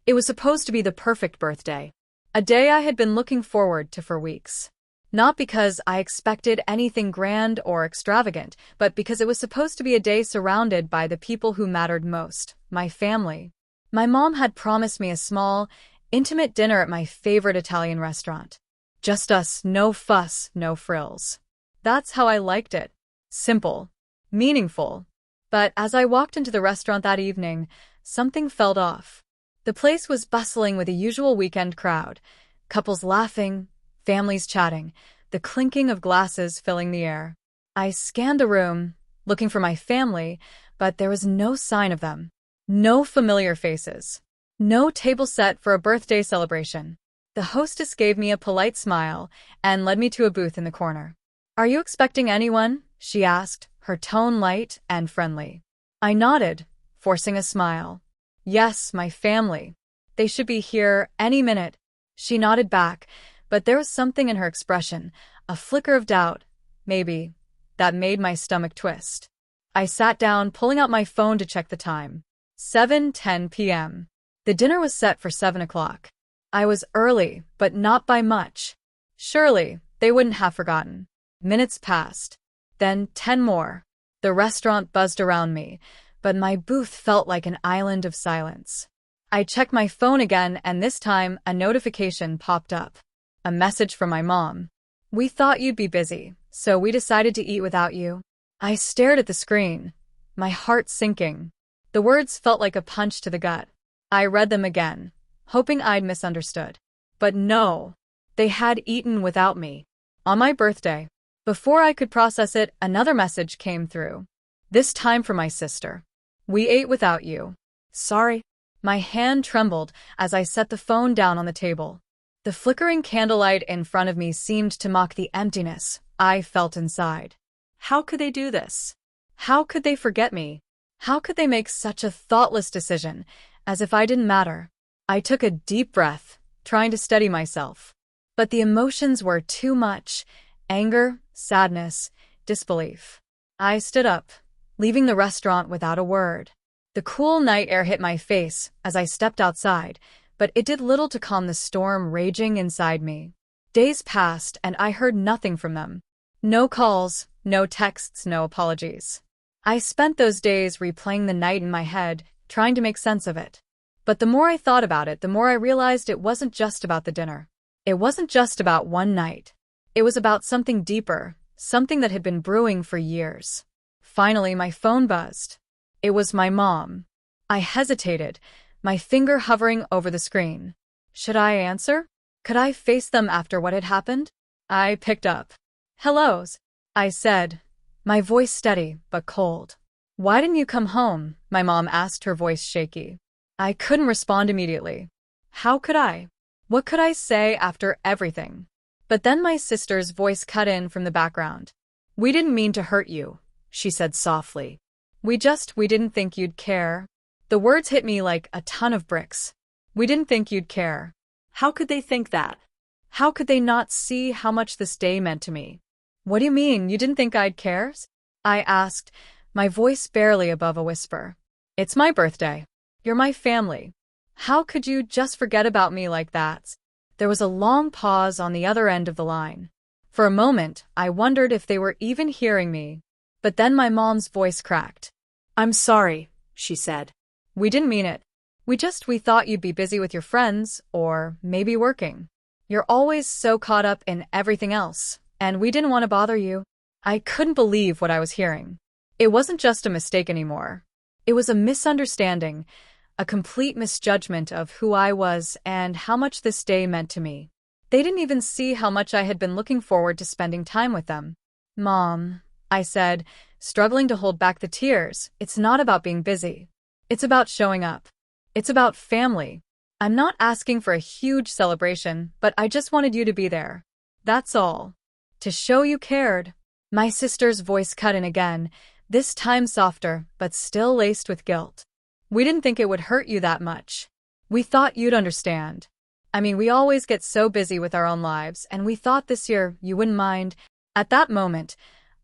It was supposed to be the perfect birthday. A day I had been looking forward to for weeks. Not because I expected anything grand or extravagant, but because it was supposed to be a day surrounded by the people who mattered most, my family. My mom had promised me a small, intimate dinner at my favorite Italian restaurant. Just us, no fuss, no frills. That's how I liked it. Simple. Meaningful. But as I walked into the restaurant that evening, something felt off. The place was bustling with the usual weekend crowd. Couples laughing, families chatting, the clinking of glasses filling the air. I scanned the room, looking for my family, but there was no sign of them. No familiar faces. No table set for a birthday celebration. The hostess gave me a polite smile and led me to a booth in the corner. "Are you expecting anyone?" she asked, her tone light and friendly. I nodded, forcing a smile. "Yes, my family. They should be here any minute." She nodded back, but there was something in her expression, a flicker of doubt, maybe, that made my stomach twist. I sat down, pulling out my phone to check the time. 7:10 p.m. The dinner was set for 7 o'clock. I was early, but not by much. Surely, they wouldn't have forgotten. Minutes passed. Then 10 more. The restaurant buzzed around me, but my booth felt like an island of silence. I checked my phone again, and this time a notification popped up. A message from my mom. "We thought you'd be busy, so we decided to eat without you." I stared at the screen, my heart sinking. The words felt like a punch to the gut. I read them again, hoping I'd misunderstood. But no, they had eaten without me. On my birthday. Before I could process it, another message came through. This time from my sister. "We ate without you. Sorry." My hand trembled as I set the phone down on the table. The flickering candlelight in front of me seemed to mock the emptiness I felt inside. How could they do this? How could they forget me? How could they make such a thoughtless decision, as if I didn't matter? I took a deep breath, trying to steady myself. But the emotions were too much. Anger, sadness, disbelief. I stood up, leaving the restaurant without a word. The cool night air hit my face as I stepped outside, but it did little to calm the storm raging inside me. Days passed and I heard nothing from them. No calls, no texts, no apologies. I spent those days replaying the night in my head, trying to make sense of it. But the more I thought about it, the more I realized it wasn't just about the dinner. It wasn't just about one night. It was about something deeper, something that had been brewing for years. Finally, my phone buzzed. It was my mom. I hesitated, my finger hovering over the screen. Should I answer? Could I face them after what had happened? I picked up. "Hellos," I said, my voice steady but cold. "Why didn't you come home?" my mom asked, her voice shaky. I couldn't respond immediately. How could I? What could I say after everything? But then my sister's voice cut in from the background. "We didn't mean to hurt you," she said softly. We didn't think you'd care." The words hit me like a ton of bricks. We didn't think you'd care. How could they think that? How could they not see how much this day meant to me? "What do you mean, you didn't think I'd care?" I asked, my voice barely above a whisper. "It's my birthday. You're my family. How could you just forget about me like that?" There was a long pause on the other end of the line. For a moment, I wondered if they were even hearing me. But then my mom's voice cracked. "I'm sorry," she said. "We didn't mean it. We thought you'd be busy with your friends, or maybe working. You're always so caught up in everything else, and we didn't want to bother you." I couldn't believe what I was hearing. It wasn't just a mistake anymore. It was a misunderstanding, a complete misjudgment of who I was and how much this day meant to me. They didn't even see how much I had been looking forward to spending time with them. "Mom," I said, struggling to hold back the tears, "it's not about being busy. It's about showing up. It's about family. I'm not asking for a huge celebration, but I just wanted you to be there. That's all. To show you cared." My sister's voice cut in again, this time softer, but still laced with guilt. "We didn't think it would hurt you that much. We thought you'd understand. I mean, we always get so busy with our own lives, and we thought this year you wouldn't mind." At that moment,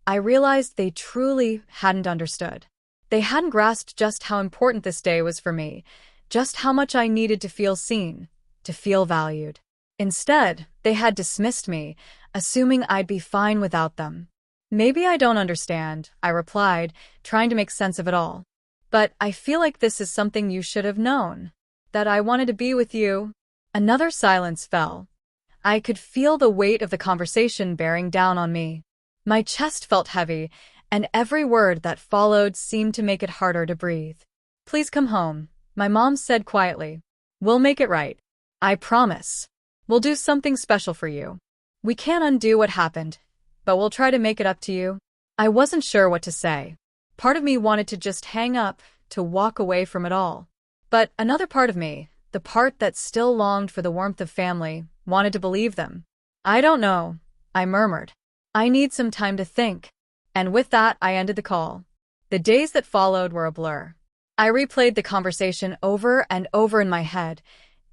I realized they truly hadn't understood. They hadn't grasped just how important this day was for me, just how much I needed to feel seen, to feel valued. Instead, they had dismissed me, assuming I'd be fine without them. Maybe I don't understand, I replied, trying to make sense of it all. But I feel like this is something you should have known. That I wanted to be with you. Another silence fell. I could feel the weight of the conversation bearing down on me. My chest felt heavy, and every word that followed seemed to make it harder to breathe. Please come home, my mom said quietly. We'll make it right. I promise. We'll do something special for you. We can't undo what happened, but we'll try to make it up to you. I wasn't sure what to say. Part of me wanted to just hang up, to walk away from it all. But another part of me, the part that still longed for the warmth of family, wanted to believe them. I don't know, I murmured. I need some time to think. And with that, I ended the call. The days that followed were a blur. I replayed the conversation over and over in my head,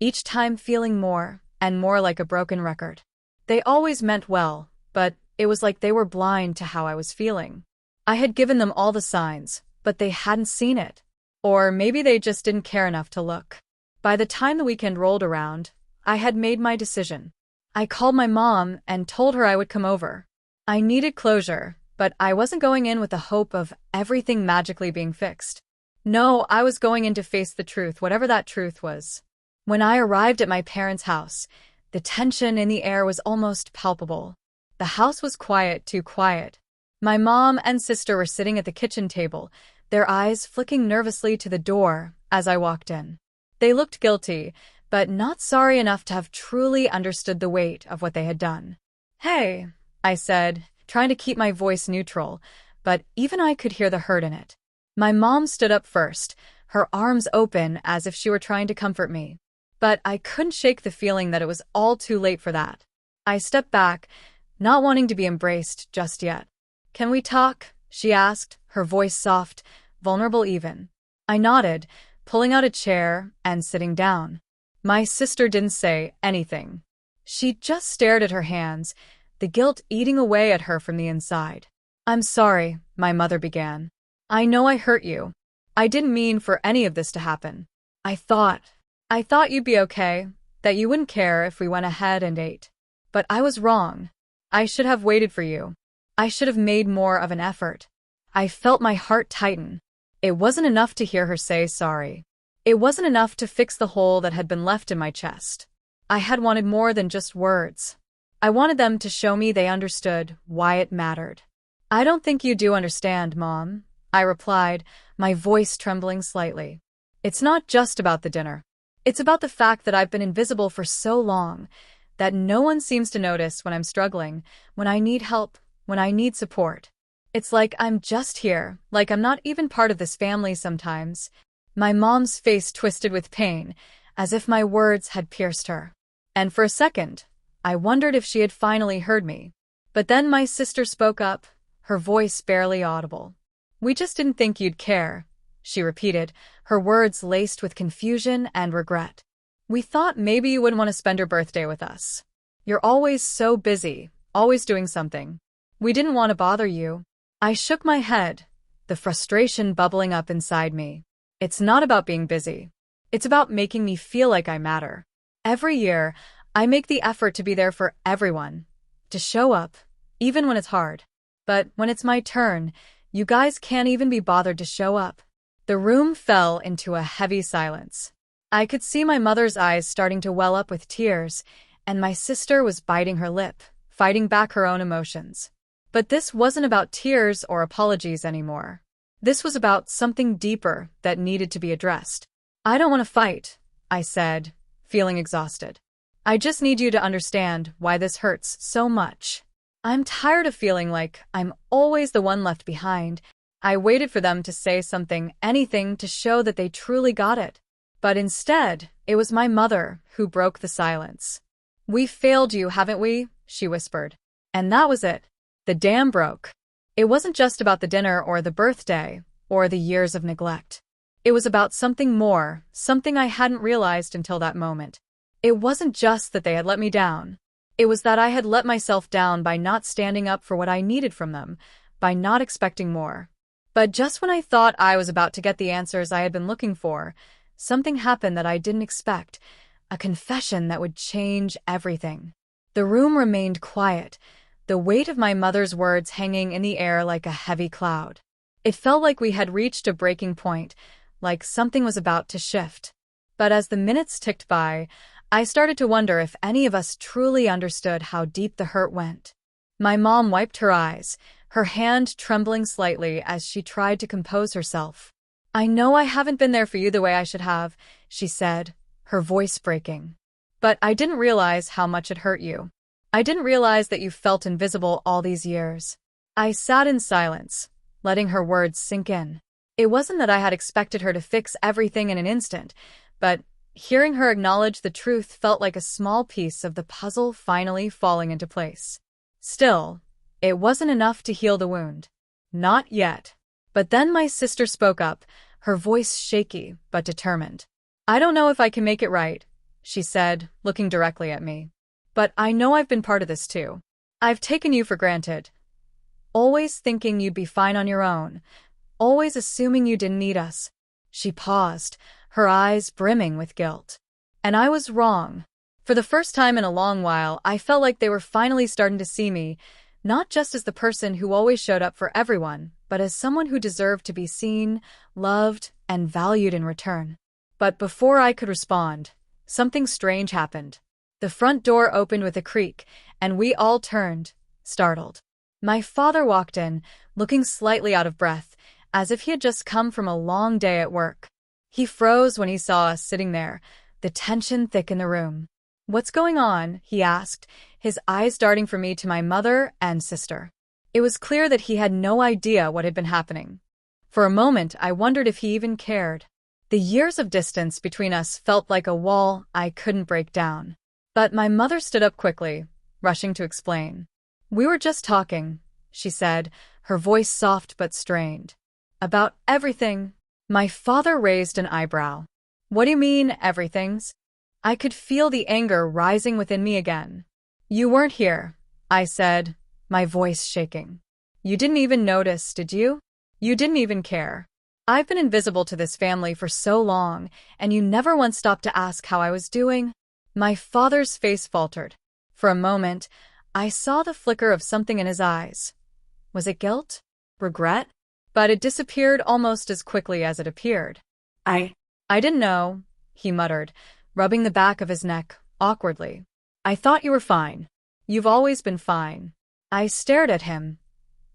each time feeling more and more like a broken record. They always meant well, but it was like they were blind to how I was feeling. I had given them all the signs, but they hadn't seen it. Or maybe they just didn't care enough to look. By the time the weekend rolled around, I had made my decision. I called my mom and told her I would come over. I needed closure, but I wasn't going in with the hope of everything magically being fixed. No, I was going in to face the truth, whatever that truth was. When I arrived at my parents' house, the tension in the air was almost palpable. The house was quiet, too quiet. My mom and sister were sitting at the kitchen table, their eyes flicking nervously to the door as I walked in. They looked guilty, but not sorry enough to have truly understood the weight of what they had done. Hey, I said, trying to keep my voice neutral, but even I could hear the hurt in it. My mom stood up first, her arms open as if she were trying to comfort me. But I couldn't shake the feeling that it was all too late for that. I stepped back, not wanting to be embraced just yet. Can we talk? She asked, her voice soft, vulnerable even. I nodded, pulling out a chair and sitting down. My sister didn't say anything. She just stared at her hands, the guilt eating away at her from the inside. I'm sorry, my mother began. I know I hurt you. I didn't mean for any of this to happen. I thought you'd be okay, that you wouldn't care if we went ahead and ate. But I was wrong. I should have waited for you. I should have made more of an effort. I felt my heart tighten. It wasn't enough to hear her say sorry. It wasn't enough to fix the hole that had been left in my chest. I had wanted more than just words. I wanted them to show me they understood why it mattered. I don't think you do understand, Mom, I replied, my voice trembling slightly. It's not just about the dinner. It's about the fact that I've been invisible for so long, that no one seems to notice when I'm struggling, when I need help, when I need support. It's like I'm just here, like I'm not even part of this family sometimes. My mom's face twisted with pain, as if my words had pierced her. And for a second, I wondered if she had finally heard me. But then my sister spoke up, her voice barely audible. We just didn't think you'd care, she repeated, her words laced with confusion and regret. We thought maybe you wouldn't want to spend your birthday with us. You're always so busy, always doing something. We didn't want to bother you. I shook my head, the frustration bubbling up inside me. It's not about being busy. It's about making me feel like I matter. Every year, I make the effort to be there for everyone, to show up, even when it's hard. But when it's my turn, you guys can't even be bothered to show up. The room fell into a heavy silence. I could see my mother's eyes starting to well up with tears, and my sister was biting her lip, fighting back her own emotions. But this wasn't about tears or apologies anymore. This was about something deeper that needed to be addressed. I don't want to fight, I said, feeling exhausted. I just need you to understand why this hurts so much. I'm tired of feeling like I'm always the one left behind. I waited for them to say something, anything to show that they truly got it. But instead, it was my mother who broke the silence. We failed you, haven't we? She whispered. And that was it. The dam broke. It wasn't just about the dinner or the birthday or the years of neglect. It was about something more, something I hadn't realized until that moment. It wasn't just that they had let me down. It was that I had let myself down by not standing up for what I needed from them, by not expecting more. But just when I thought I was about to get the answers I had been looking for, something happened that I didn't expect, a confession that would change everything. The room remained quiet, the weight of my mother's words hanging in the air like a heavy cloud. It felt like we had reached a breaking point, like something was about to shift. But as the minutes ticked by, I started to wonder if any of us truly understood how deep the hurt went. My mom wiped her eyes, her hand trembling slightly as she tried to compose herself. "I know I haven't been there for you the way I should have," she said, her voice breaking. "But I didn't realize how much it hurt you. I didn't realize that you felt invisible all these years." I sat in silence, letting her words sink in. It wasn't that I had expected her to fix everything in an instant, but hearing her acknowledge the truth felt like a small piece of the puzzle finally falling into place. Still, it wasn't enough to heal the wound. Not yet. But then my sister spoke up, her voice shaky but determined. "I don't know if I can make it right," she said, looking directly at me. "But I know I've been part of this too. I've taken you for granted. Always thinking you'd be fine on your own. Always assuming you didn't need us." She paused, her eyes brimming with guilt. And I was wrong. For the first time in a long while, I felt like they were finally starting to see me, not just as the person who always showed up for everyone, but as someone who deserved to be seen, loved, and valued in return. But before I could respond, something strange happened. The front door opened with a creak, and we all turned, startled. My father walked in, looking slightly out of breath, as if he had just come from a long day at work. He froze when he saw us sitting there, the tension thick in the room. "What's going on?" he asked, his eyes darting from me to my mother and sister. It was clear that he had no idea what had been happening. For a moment, I wondered if he even cared. The years of distance between us felt like a wall I couldn't break down. But my mother stood up quickly, rushing to explain. "We were just talking," she said, her voice soft but strained. "About everything." My father raised an eyebrow. "What do you mean, everything's?" I could feel the anger rising within me again. "You weren't here," I said, my voice shaking. "You didn't even notice, did you? You didn't even care. I've been invisible to this family for so long, and you never once stopped to ask how I was doing." My father's face faltered. For a moment, I saw the flicker of something in his eyes. Was it guilt? Regret? But it disappeared almost as quickly as it appeared. I didn't know," he muttered, rubbing the back of his neck awkwardly. "I thought you were fine. You've always been fine." I stared at him,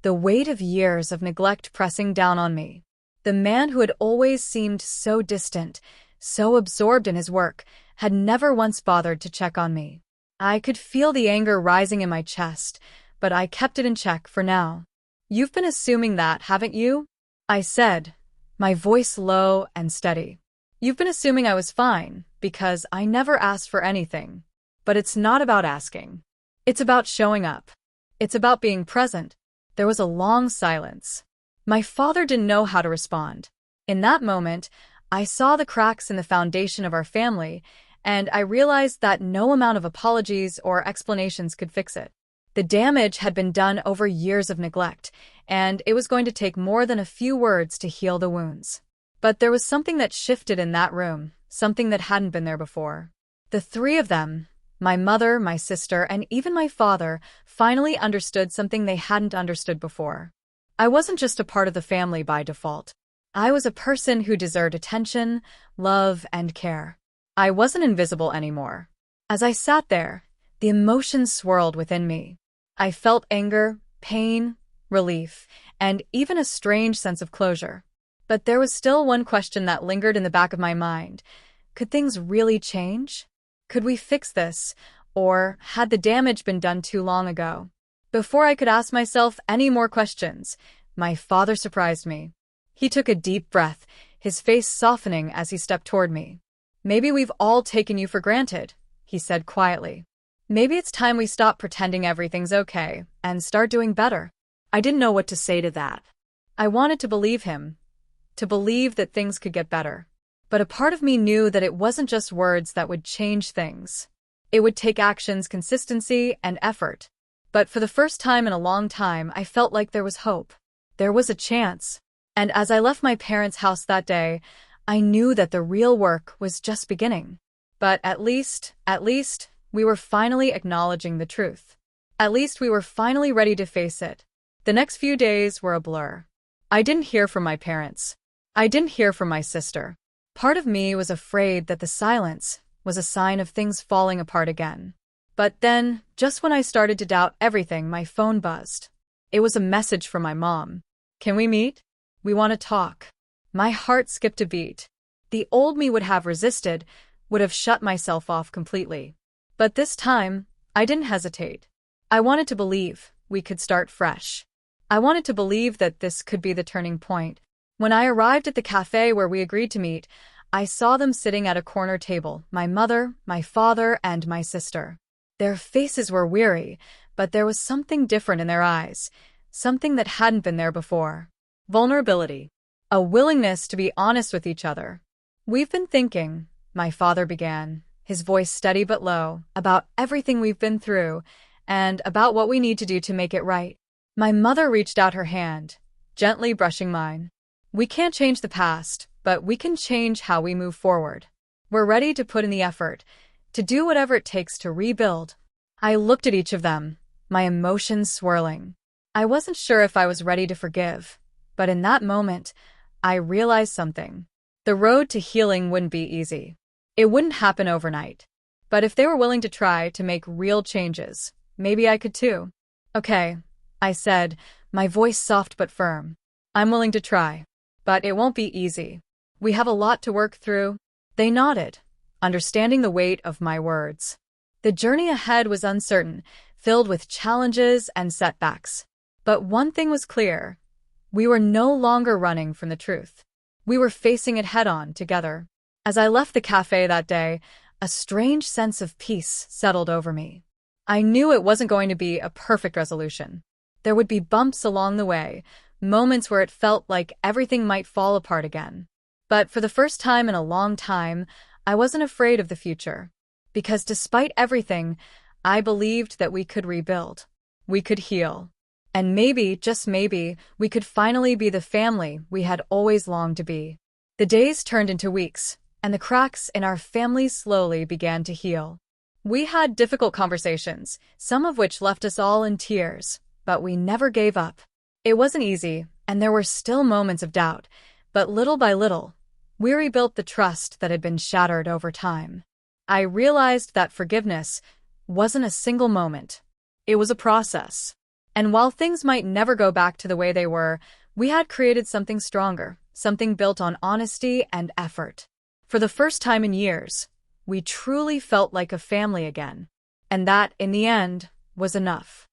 the weight of years of neglect pressing down on me. The man who had always seemed so distant, so absorbed in his work, had never once bothered to check on me. I could feel the anger rising in my chest, but I kept it in check for now. "You've been assuming that, haven't you?" I said, my voice low and steady. "You've been assuming I was fine, because I never asked for anything. But it's not about asking. It's about showing up. It's about being present." There was a long silence. My father didn't know how to respond. In that moment, I saw the cracks in the foundation of our family, and I realized that no amount of apologies or explanations could fix it. The damage had been done over years of neglect, and it was going to take more than a few words to heal the wounds. But there was something that shifted in that room, something that hadn't been there before. The three of them, my mother, my sister, and even my father, finally understood something they hadn't understood before. I wasn't just a part of the family by default. I was a person who deserved attention, love, and care. I wasn't invisible anymore. As I sat there, the emotions swirled within me. I felt anger, pain, relief, and even a strange sense of closure. But there was still one question that lingered in the back of my mind. Could things really change? Could we fix this? Or had the damage been done too long ago? Before I could ask myself any more questions, my father surprised me. He took a deep breath, his face softening as he stepped toward me. "Maybe we've all taken you for granted," he said quietly. "Maybe it's time we stop pretending everything's okay and start doing better." I didn't know what to say to that. I wanted to believe him, to believe that things could get better. But a part of me knew that it wasn't just words that would change things. It would take actions, consistency, and effort. But for the first time in a long time, I felt like there was hope. There was a chance. And as I left my parents' house that day, I knew that the real work was just beginning. But at least, we were finally acknowledging the truth. At least we were finally ready to face it. The next few days were a blur. I didn't hear from my parents. I didn't hear from my sister. Part of me was afraid that the silence was a sign of things falling apart again. But then, just when I started to doubt everything, my phone buzzed. It was a message from my mom. "Can we meet? We want to talk." My heart skipped a beat. The old me would have resisted, would have shut myself off completely. But this time, I didn't hesitate. I wanted to believe we could start fresh. I wanted to believe that this could be the turning point. When I arrived at the cafe where we agreed to meet, I saw them sitting at a corner table, my mother, my father, and my sister. Their faces were weary, but there was something different in their eyes, something that hadn't been there before. Vulnerability. A willingness to be honest with each other. "We've been thinking," my father began, his voice steady but low, "about everything we've been through, and about what we need to do to make it right." My mother reached out her hand, gently brushing mine. "We can't change the past, but we can change how we move forward. We're ready to put in the effort, to do whatever it takes to rebuild." I looked at each of them, my emotions swirling. I wasn't sure if I was ready to forgive, but in that moment, I realized something. The road to healing wouldn't be easy. It wouldn't happen overnight. But if they were willing to try to make real changes, maybe I could too. "Okay," I said, my voice soft but firm. "I'm willing to try. But it won't be easy. We have a lot to work through." They nodded, understanding the weight of my words. The journey ahead was uncertain, filled with challenges and setbacks. But one thing was clear. We were no longer running from the truth. We were facing it head-on together. As I left the cafe that day, a strange sense of peace settled over me. I knew it wasn't going to be a perfect resolution. There would be bumps along the way, moments where it felt like everything might fall apart again. But for the first time in a long time, I wasn't afraid of the future. Because despite everything, I believed that we could rebuild. We could heal. And maybe, just maybe, we could finally be the family we had always longed to be. The days turned into weeks, and the cracks in our family slowly began to heal. We had difficult conversations, some of which left us all in tears, but we never gave up. It wasn't easy, and there were still moments of doubt, but little by little, we rebuilt the trust that had been shattered over time. I realized that forgiveness wasn't a single moment. It was a process. And while things might never go back to the way they were, we had created something stronger, something built on honesty and effort. For the first time in years, we truly felt like a family again. And that, in the end, was enough.